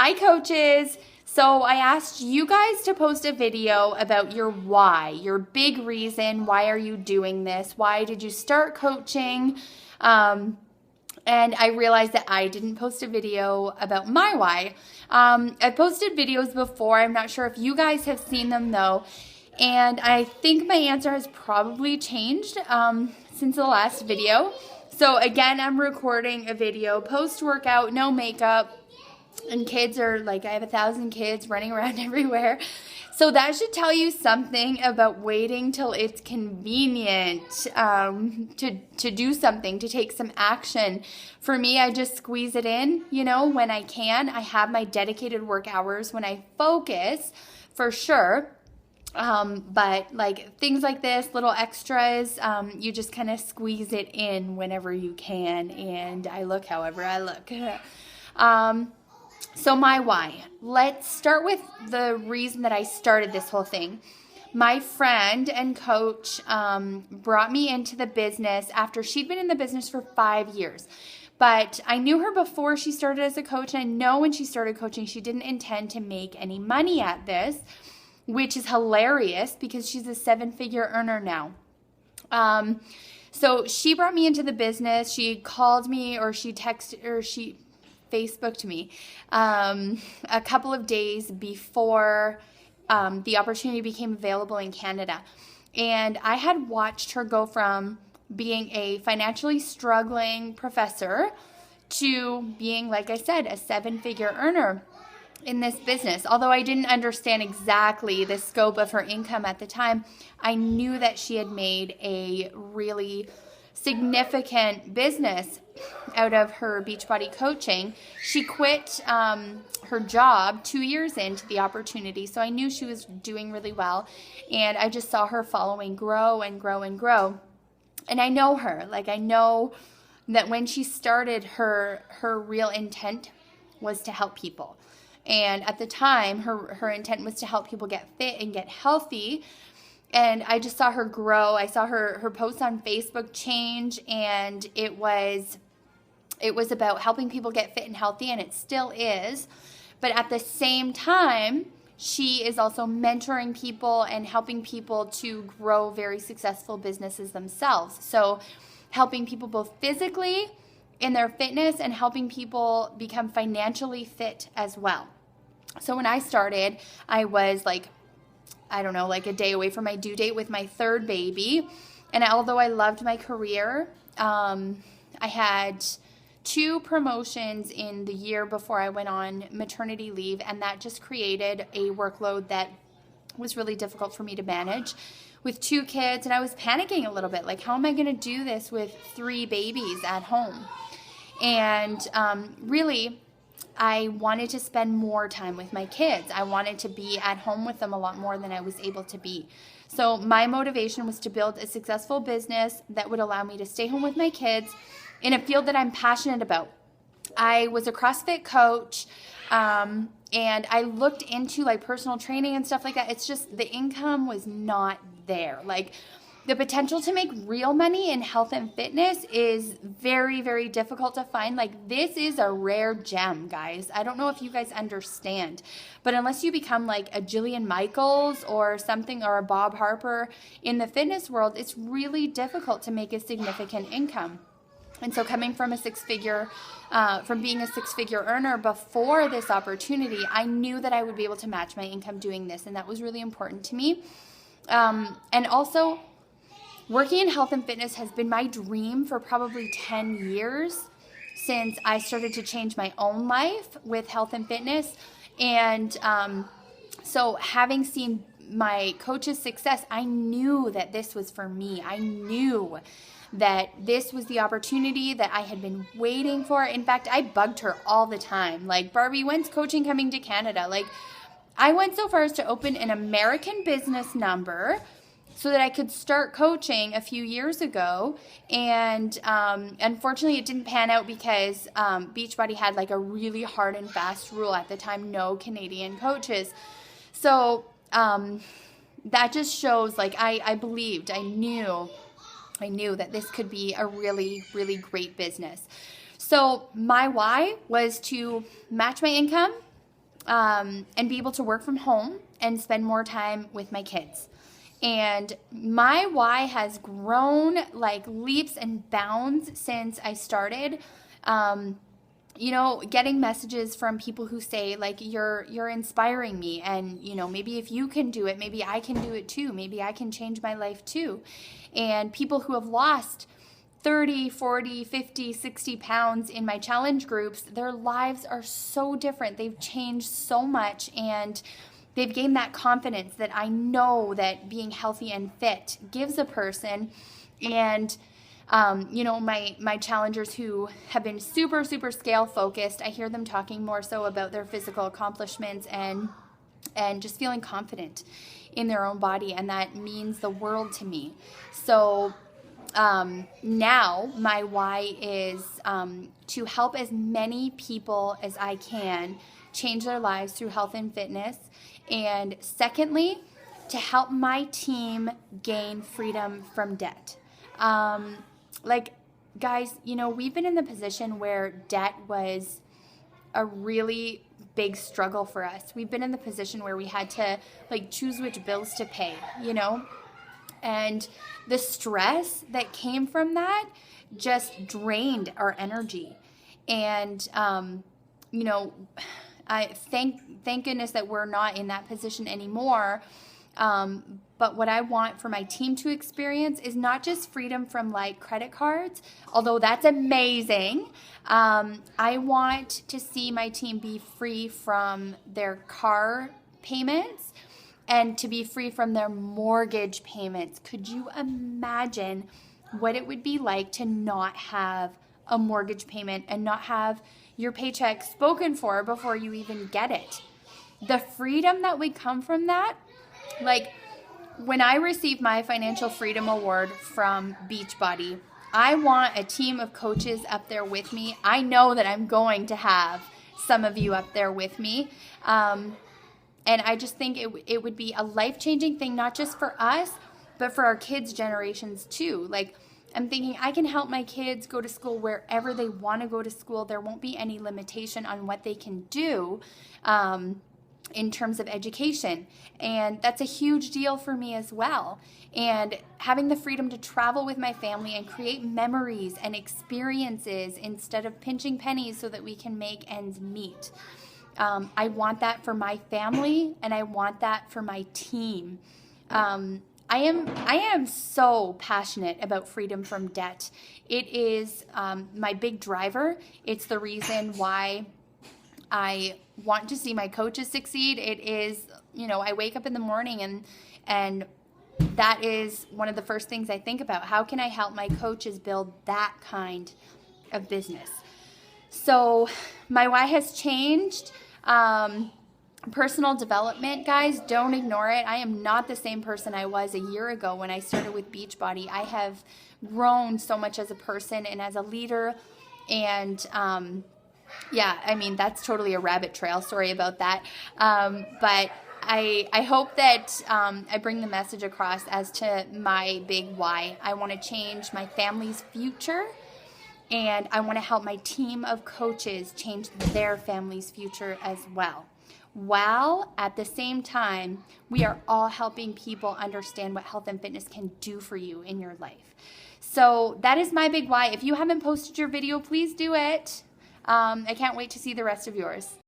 Hi, coaches. So I asked you guys to post a video about your why, your big reason. Why are you doing this? Why did you start coaching? And I realized that I didn't post a video about my why. I've posted videos before. I'm not sure if you guys have seen them though. And I think my answer has probably changed since the last video. So again, I'm recording a video post-workout, no makeup. And kids are like, I have 1,000 kids running around everywhere. So that should tell you something about waiting till it's convenient to do something, to take some action. For me, I just squeeze it in, when I can. I have my dedicated work hours when I focus, for sure. But like things like this, little extras, you just kind of squeeze it in whenever you can. And I look however I look. So my why. Let's start with the reason that I started this whole thing. My friend and coach brought me into the business after she'd been in the business for 5 years. But I knew her before she started as a coach, and I know when she started coaching, she didn't intend to make any money at this, which is hilarious because she's a 7-figure earner now. So she brought me into the business. She called me, or she texted, or she Facebooked me a couple of days before the opportunity became available in Canada. And I had watched her go from being a financially struggling professor to being, like I said, a 7-figure earner in this business. Although I didn't understand exactly the scope of her income at the time, I knew that she had made a really significant business out of her Beachbody coaching. She quit her job 2 years into the opportunity, so I knew she was doing really well, and I just saw her following grow and grow and grow. And I know her. I know that when she started, her real intent was to help people. And at the time, her intent was to help people get fit and get healthy. And I just saw her grow. I saw her posts on Facebook change, and it was about helping people get fit and healthy, and it still is. But at the same time, she is also mentoring people and helping people to grow very successful businesses themselves. So helping people both physically in their fitness and helping people become financially fit as well. So when I started, I was a day away from my due date with my third baby. And although I loved my career, I had 2 promotions in the year before I went on maternity leave, and that just created a workload that was really difficult for me to manage with 2 kids. And I was panicking a little bit, how am I going to do this with 3 babies at home? And really, I wanted to spend more time with my kids. I wanted to be at home with them a lot more than I was able to be. So my motivation was to build a successful business that would allow me to stay home with my kids in a field that I'm passionate about. I was a CrossFit coach, and I looked into personal training and stuff like that. It's just the income was not there. The potential to make real money in health and fitness is very, very difficult to find. This is a rare gem, guys. I don't know if you guys understand, but unless you become a Jillian Michaels or something, or a Bob Harper in the fitness world, it's really difficult to make a significant income. And so coming from from being a 6-figure earner before this opportunity, I knew that I would be able to match my income doing this, and that was really important to me. And also, working in health and fitness has been my dream for probably 10 years since I started to change my own life with health and fitness. And so having seen my coach's success, I knew that this was for me. I knew that this was the opportunity that I had been waiting for. In fact, I bugged her all the time. Barbie, when's coaching coming to Canada? I went so far as to open an American business number so that I could start coaching a few years ago. And unfortunately, it didn't pan out because Beachbody had a really hard and fast rule at the time, no Canadian coaches. So that just shows I believed, I knew that this could be a really, really great business. So my why was to match my income and be able to work from home and spend more time with my kids. And my why has grown like leaps and bounds since I started. Getting messages from people who say like, you're inspiring me, and maybe if you can do it, maybe I can do it too. Maybe I can change my life too. And people who have lost 30, 40, 50, 60 pounds in my challenge groups, their lives are so different. They've changed so much, and they've gained that confidence that I know that being healthy and fit gives a person. And my challengers who have been super, super scale focused, I hear them talking more so about their physical accomplishments and just feeling confident in their own body. And that means the world to me. So now my why is to help as many people as I can change their lives through health and fitness. And secondly, to help my team gain freedom from debt. Guys, we've been in the position where debt was a really big struggle for us. We've been in the position where we had to choose which bills to pay, and the stress that came from that just drained our energy. And, I thank goodness that we're not in that position anymore. But what I want for my team to experience is not just freedom from credit cards, although that's amazing. I want to see my team be free from their car payments and to be free from their mortgage payments. Could you imagine what it would be like to not have a mortgage payment and not have your paycheck spoken for before you even get it? The freedom that would come from that, when I receive my financial freedom award from Beachbody, I want a team of coaches up there with me. I know that I'm going to have some of you up there with me. And I just think it would be a life-changing thing, not just for us, but for our kids' generations too. I'm thinking I can help my kids go to school wherever they want to go to school. There won't be any limitation on what they can do in terms of education. And that's a huge deal for me as well. And having the freedom to travel with my family and create memories and experiences instead of pinching pennies so that we can make ends meet. I want that for my family, and I want that for my team. I am so passionate about freedom from debt. It is my big driver. It's the reason why I want to see my coaches succeed. It is, I wake up in the morning and that is one of the first things I think about. How can I help my coaches build that kind of business? So my why has changed. Personal development, guys, don't ignore it. I am not the same person I was a year ago when I started with Beachbody. I have grown so much as a person and as a leader. And that's totally a rabbit trail. Sorry about that. But I hope that I bring the message across as to my big why. I want to change my family's future, and I want to help my team of coaches change their family's future as well. While at the same time, we are all helping people understand what health and fitness can do for you in your life. So that is my big why. If you haven't posted your video, please do it. I can't wait to see the rest of yours.